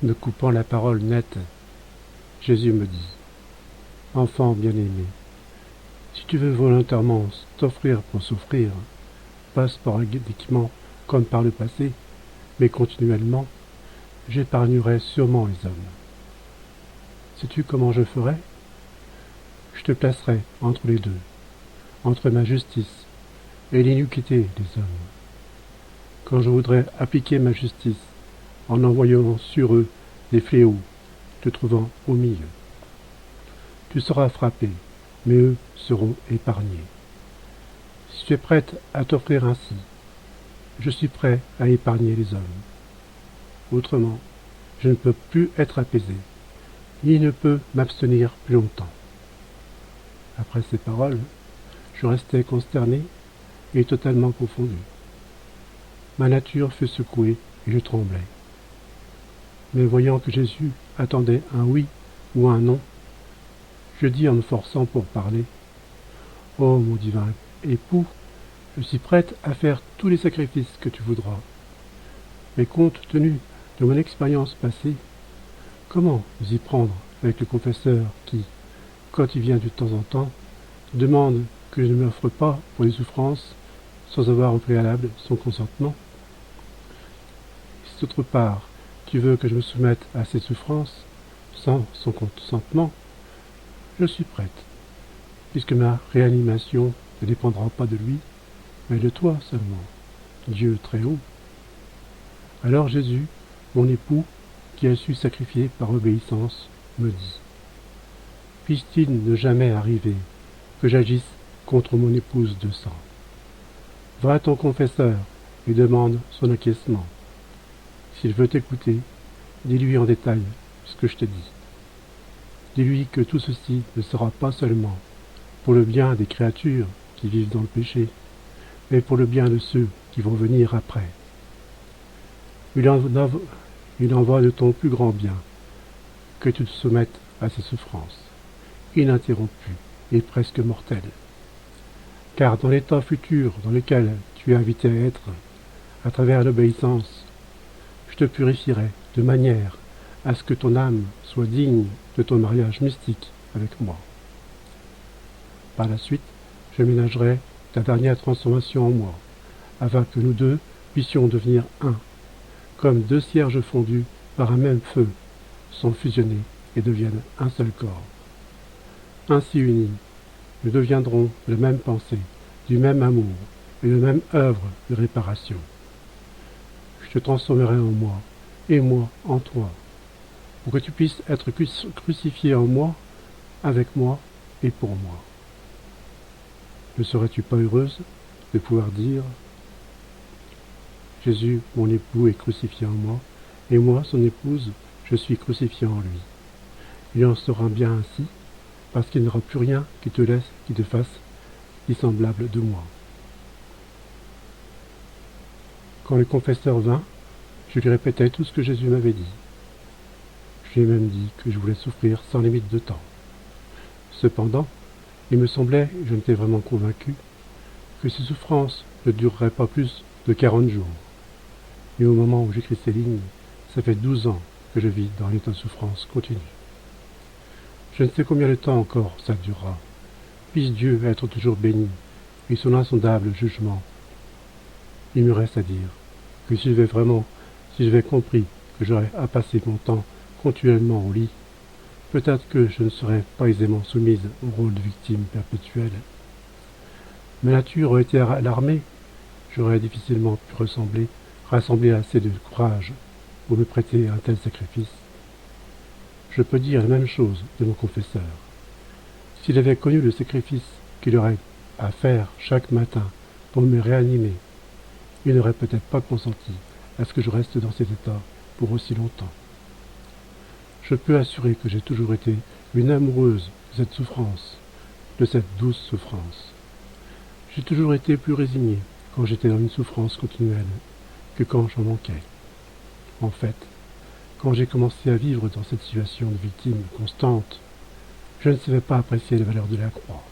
Me coupant la parole nette, Jésus me dit, « Enfant bien-aimé, si tu veux volontairement t'offrir pour souffrir, pas sporadiquement comme par le passé, mais continuellement, j'épargnerai sûrement les hommes. Sais-tu comment je ferai? Je te placerai entre les deux, entre ma justice et l'iniquité des hommes. Quand je voudrais appliquer ma justice en envoyant sur eux des fléaux, te trouvant au milieu. Tu seras frappé, mais eux seront épargnés. Si tu es prête à t'offrir ainsi, je suis prêt à épargner les hommes. Autrement, je ne peux plus être apaisé, ni ne peux m'abstenir plus longtemps. » Après ces paroles, je restais consterné et totalement confondu. Ma nature fut secouée et je tremblais. Mais voyant que Jésus attendait un oui ou un non, je dis en me forçant pour parler, « Oh mon divin époux, je suis prête à faire tous les sacrifices que tu voudras. Mais compte tenu de mon expérience passée, comment nous y prendre avec le confesseur qui, quand il vient de temps en temps, demande que je ne m'offre pas pour les souffrances sans avoir au préalable son consentement? Si d'autre part, tu veux que je me soumette à ces souffrances sans son consentement, je suis prête, puisque ma réanimation ne dépendra pas de lui, mais de toi seulement, Dieu très haut. » Alors Jésus, mon époux, qui a su sacrifier par obéissance, me dit, « Puisse-t-il ne jamais arriver que j'agisse contre mon épouse de sang? Va à ton confesseur et demande son acquiescement. S'il veut t'écouter, dis-lui en détail ce que je te dis. Dis-lui que tout ceci ne sera pas seulement pour le bien des créatures qui vivent dans le péché, mais pour le bien de ceux qui vont venir après. Il en va de ton plus grand bien que tu te soumettes à ces souffrances, ininterrompues et presque mortelles. Car dans l'état futur dans lequel tu es invité à être, à travers l'obéissance, je te purifierai de manière à ce que ton âme soit digne de ton mariage mystique avec moi. Par la suite, je ménagerai ta dernière transformation en moi, afin que nous deux puissions devenir un, comme deux cierges fondus par un même feu sont fusionnés et deviennent un seul corps. Ainsi unis, nous deviendrons de la même pensée, du même amour et de la même œuvre de réparation. Je te transformerai en moi, et moi en toi, pour que tu puisses être crucifié en moi, avec moi et pour moi. Ne serais-tu pas heureuse de pouvoir dire « Jésus, mon époux, est crucifié en moi, et moi, son épouse, je suis crucifié en lui. Il en sera bien ainsi, parce qu'il n'y aura plus rien qui te fasse dissemblable de moi. » Quand le confesseur vint, je lui répétai tout ce que Jésus m'avait dit. Je lui ai même dit que je voulais souffrir sans limite de temps. Cependant, il me semblait, et je n'étais vraiment convaincu, que ces souffrances ne dureraient pas plus de 40 jours. Mais au moment où j'écris ces lignes, ça fait 12 ans que je vis dans un état de souffrance continue. Je ne sais combien de temps encore ça durera. Puisse Dieu être toujours béni, et son insondable jugement. Il me reste à dire que si j'avais compris que j'aurais à passer mon temps continuellement au lit, peut-être que je ne serais pas aisément soumise au rôle de victime perpétuelle. Ma nature aurait été alarmée, j'aurais difficilement pu rassembler assez de courage pour me prêter à un tel sacrifice. Je peux dire la même chose de mon confesseur. S'il avait connu le sacrifice qu'il aurait à faire chaque matin pour me réanimer, il n'aurait peut-être pas consenti à ce que je reste dans cet état pour aussi longtemps. Je peux assurer que j'ai toujours été une amoureuse de cette souffrance, de cette douce souffrance. J'ai toujours été plus résignée quand j'étais dans une souffrance continuelle que quand j'en manquais. En fait, quand j'ai commencé à vivre dans cette situation de victime constante, je ne savais pas apprécier la valeur de la croix.